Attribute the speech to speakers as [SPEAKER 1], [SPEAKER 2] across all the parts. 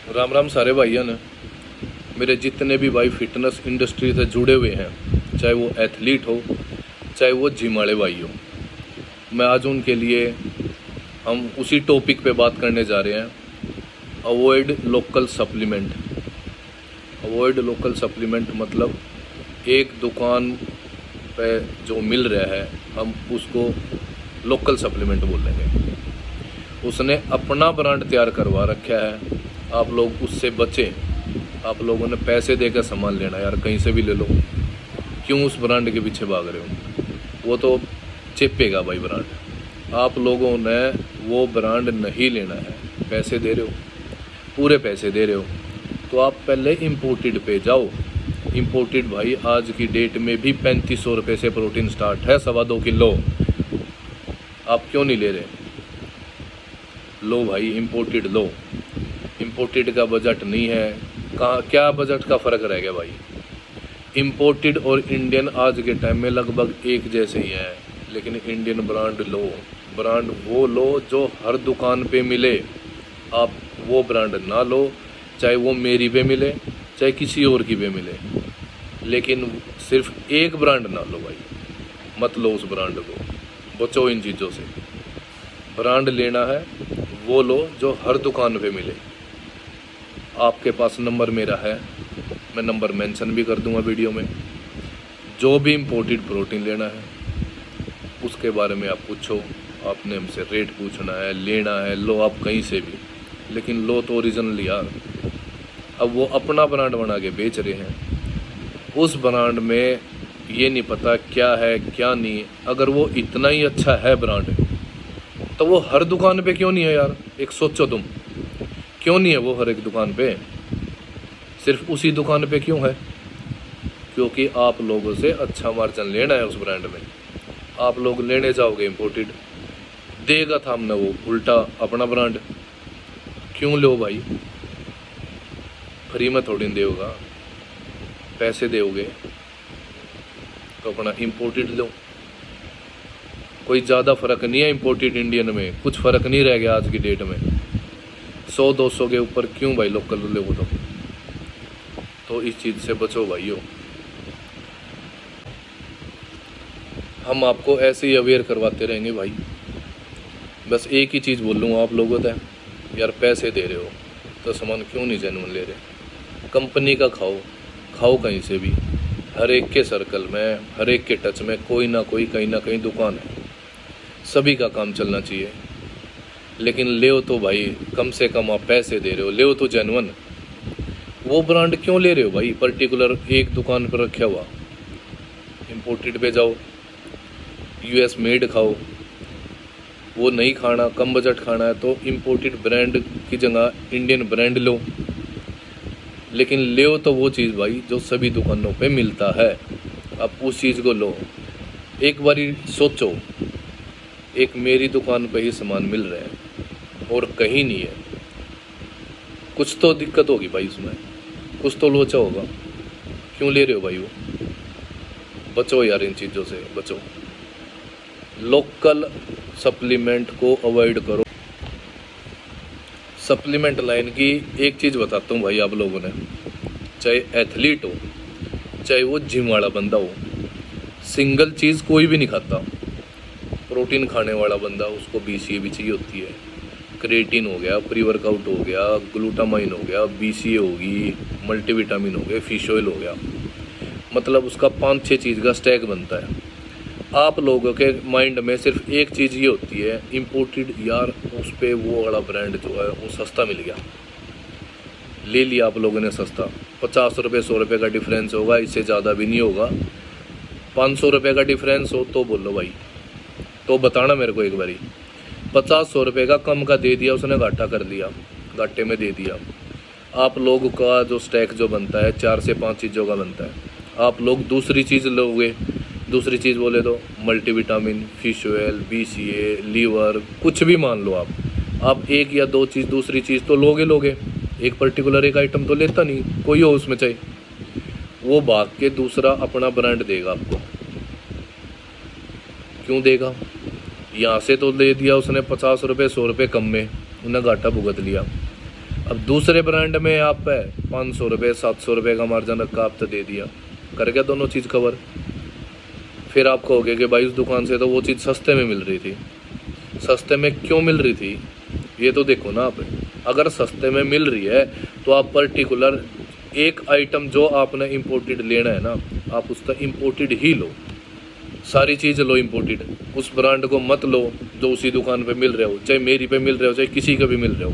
[SPEAKER 1] राम राम सारे भाइयों ने। मेरे जितने भी भाई फिटनेस इंडस्ट्री से जुड़े हुए हैं, चाहे वो एथलीट हो चाहे वो जिम वाले भाई हो, मैं आज उनके लिए हम उसी टॉपिक पे बात करने जा रहे हैं। Avoid local supplement. Avoid local supplement मतलब एक दुकान पे जो मिल रहा है हम उसको लोकल सप्लीमेंट बोलेंगे। उसने अपना ब्रांड तैयार करवा रखा है, आप लोग उससे बचें। आप लोगों ने पैसे देकर सामान लेना यार, कहीं से भी ले लो, क्यों उस ब्रांड के पीछे भाग रहे हो? वो तो चिपकेगा भाई ब्रांड। आप लोगों ने वो ब्रांड नहीं लेना है, पैसे दे रहे हो, पूरे पैसे दे रहे हो, तो आप पहले इम्पोर्टेड पे जाओ। इम्पोर्टेड भाई आज की डेट में भी 3500 रुपये से प्रोटीन स्टार्ट है, 2.25 किलो। आप क्यों नहीं ले रहे? लो भाई इम्पोर्टेड लो। इम्पोर्टेड का बजट नहीं है, कहाँ क्या बजट का फ़र्क रह गया भाई? इम्पोर्टेड और इंडियन आज के टाइम में लगभग एक जैसे ही है, लेकिन इंडियन ब्रांड लो। ब्रांड वो लो जो हर दुकान पे मिले। आप वो ब्रांड ना लो, चाहे वो मेरी पे मिले चाहे किसी और की पे मिले, लेकिन सिर्फ एक ब्रांड ना लो भाई। मत लो उस ब्रांड को, बचो इन चीज़ों से। ब्रांड लेना है वो लो जो हर दुकान पे मिले। आपके पास नंबर मेरा है, मैं नंबर मेंशन भी कर दूंगा वीडियो में। जो भी इम्पोर्टेड प्रोटीन लेना है उसके बारे में आप पूछो, आपने हमसे रेट पूछना है, लेना है, लो आप कहीं से भी, लेकिन लो तो ओरिजिनल यार। अब वो अपना ब्रांड बना के बेच रहे हैं, उस ब्रांड में ये नहीं पता क्या है क्या नहीं। अगर वो इतना ही अच्छा है ब्रांड, तो वो हर दुकान पे क्यों नहीं है यार? एक सोचो तुम, क्यों नहीं है वो हर एक दुकान पे? सिर्फ उसी दुकान पे क्यों है? क्योंकि आप लोगों से अच्छा मार्जिन लेना है उस ब्रांड में। आप लोग लेने जाओगे इम्पोर्टेड, देगा था हमने वो उल्टा अपना ब्रांड। क्यों लो भाई? फ्री में थोड़ी देगा, पैसे दोगे तो अपना इम्पोर्टेड लो। कोई ज़्यादा फ़र्क नहीं है इम्पोर्टेड इंडियन में, कुछ फ़र्क नहीं रह गया आज की डेट में। 100-200 के ऊपर क्यों भाई लोकल लो? तो इस चीज़ से बचो भाइयों। हम आपको ऐसे ही अवेयर करवाते रहेंगे भाई। बस एक ही चीज़ बोल लूँगा आप लोगों से, यार पैसे दे रहे हो तो सामान क्यों नहीं जेन्युइन ले रहे? कंपनी का खाओ, खाओ कहीं से भी। हर एक के सर्कल में, हर एक के टच में कोई ना कोई कहीं ना कहीं दुकान है, सभी का काम चलना चाहिए। लेकिन ले तो भाई कम से कम आप पैसे दे रहे हो, ले तो जेन्युइन। वो ब्रांड क्यों ले रहे हो भाई पर्टिकुलर एक दुकान पर रखा हुआ? इम्पोर्टेड पे जाओ, यूएस मेड खाओ। वो नहीं खाना, कम बजट खाना है तो इम्पोर्टेड ब्रांड की जगह इंडियन ब्रांड लो। लेकिन ले तो वो चीज़ भाई जो सभी दुकानों पे मिलता है, आप उस चीज़ को लो। एक बारी सोचो, एक मेरी दुकान पे ही सामान मिल रहा है और कहीं नहीं है, कुछ तो दिक्कत होगी भाई उसमें, कुछ तो लोचा होगा। क्यों ले रहे हो भाई वो? बचो यार इन चीज़ों से बचो। लोकल सप्लीमेंट को अवॉइड करो। सप्लीमेंट लाइन की एक चीज़ बताता हूँ भाई आप लोगों ने, चाहे एथलीट हो चाहे वो जिम वाला बंदा हो, सिंगल चीज़ कोई भी नहीं खाता। प्रोटीन खाने वाला बंदा, उसको BCA भी चाहिए होती है। क्रिएटिन हो गया, प्री वर्कआउट हो गया, ग्लूटामाइन हो गया, BCA होगी, मल्टीविटामिन हो गया, फिश ऑयल हो गया, मतलब उसका 5-6 चीज़ का स्टैक बनता है। आप लोगों के माइंड में सिर्फ एक चीज़ ये होती है इम्पोर्टेड, यार उस पर वो वाला ब्रांड जो है वो सस्ता मिल गया, ले लिया आप लोगों ने सस्ता। 50 रुपये 100 रुपये का डिफरेंस होगा, इससे ज़्यादा भी नहीं होगा। 500 रुपये का डिफरेंस हो तो बोलो भाई, तो बताना मेरे को एक बारी। 50-100 रुपये का कम का दे दिया उसने, घाटा कर दिया, घाटे में दे दिया। आप लोग का जो स्टैक जो बनता है 4 से 5 चीज़ों का बनता है, आप लोग दूसरी चीज़ लोगे। दूसरी चीज़ बोले तो multivitamin, fish oil, BCA, liver, कुछ भी मान लो आप एक या दो चीज़, दूसरी चीज़ तो लोगे। एक पर्टिकुलर एक आइटम तो लेता नहीं कोई हो उसमें, चाहे वो भाग के दूसरा अपना ब्रांड देगा आपको। क्यों देगा? यहाँ से तो दे दिया उसने 50 रुपये 100 रुपये कम में, उन्हें घाटा भुगत लिया। अब दूसरे ब्रांड में आप पे 500 रुपये 700 रुपये का मार्जिन रखा, आप तो दे दिया, कर गया दोनों चीज़ कवर। फिर आप कहोगे कि भाई उस दुकान से तो वो चीज़ सस्ते में मिल रही थी। सस्ते में क्यों मिल रही थी ये तो देखो ना आप। अगर सस्ते में मिल रही है तो आप पर्टिकुलर एक आइटम जो आपने इम्पोर्टेड लेना है ना, आप उसका इम्पोर्टेड ही लो, सारी चीज़ लो इम्पोर्टेड। उस ब्रांड को मत लो जो उसी दुकान पे मिल रहे हो, चाहे मेरी पे मिल रहे हो चाहे किसी का भी मिल रहे हो,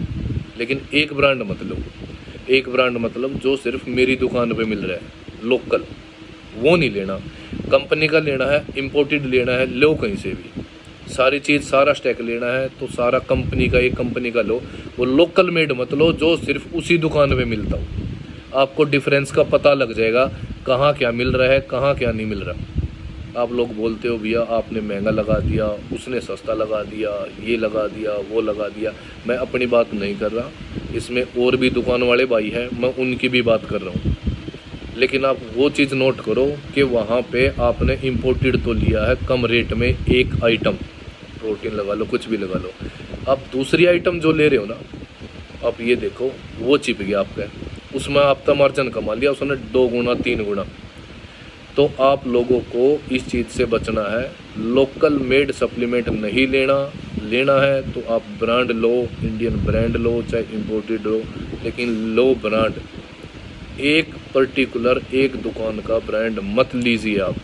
[SPEAKER 1] लेकिन एक ब्रांड मत लो। एक ब्रांड मतलब जो सिर्फ मेरी दुकान पे मिल रहा है लोकल, वो नहीं लेना। कंपनी का लेना है, इम्पोर्टेड लेना है, लो कहीं से भी। सारी चीज़ सारा स्टैक लेना है तो सारा कंपनी का, एक कंपनी का लो। वो लोकल मेड मत लो जो सिर्फ उसी दुकान पे मिलता हो। आपको डिफरेंस का पता लग जाएगा कहाँ क्या मिल रहा है, कहाँ क्या नहीं मिल रहा। आप लोग बोलते हो भैया आपने महंगा लगा दिया, उसने सस्ता लगा दिया, ये लगा दिया, वो लगा दिया। मैं अपनी बात नहीं कर रहा, इसमें और भी दुकान वाले भाई हैं, मैं उनकी भी बात कर रहा हूँ। लेकिन आप वो चीज़ नोट करो कि वहाँ पे आपने इम्पोर्टेड तो लिया है कम रेट में एक आइटम, प्रोटीन लगा लो, कुछ भी लगा लो। आप दूसरी आइटम जो ले रहे हो ना, आप ये देखो वो चिप गया आपका, उसमें आपका मार्जिन कमा लिया उसने 2 गुना 3 गुना। तो आप लोगों को इस चीज़ से बचना है। लोकल मेड सप्लीमेंट नहीं लेना। लेना है तो आप ब्रांड लो, इंडियन ब्रांड लो चाहे इम्पोर्टेड लो, लेकिन लो ब्रांड। एक पर्टिकुलर एक दुकान का ब्रांड मत लीजिए आप।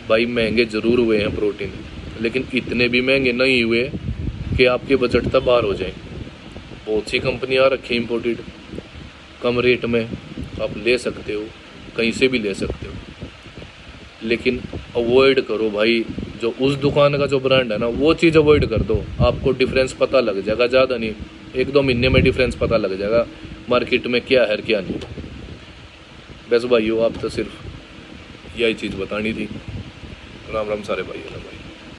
[SPEAKER 1] भाई महंगे ज़रूर हुए हैं प्रोटीन, लेकिन इतने भी महंगे नहीं हुए कि आपके बजट तक बाहर हो जाए। बहुत सी कंपनियाँ रखी इम्पोर्टेड कम रेट में, आप ले सकते हो, कहीं से भी ले सकते हो, लेकिन अवॉइड करो भाई। जो उस दुकान का जो ब्रांड है ना, वो चीज़ अवॉइड कर दो। आपको डिफरेंस पता लग जाएगा, ज़्यादा नहीं 1-2 महीने में डिफरेंस पता लग जाएगा मार्केट में क्या है क्या नहीं। बस भाइयों, आप तो सिर्फ यही चीज़ बतानी थी। राम राम सारे भाइयों ने भाई।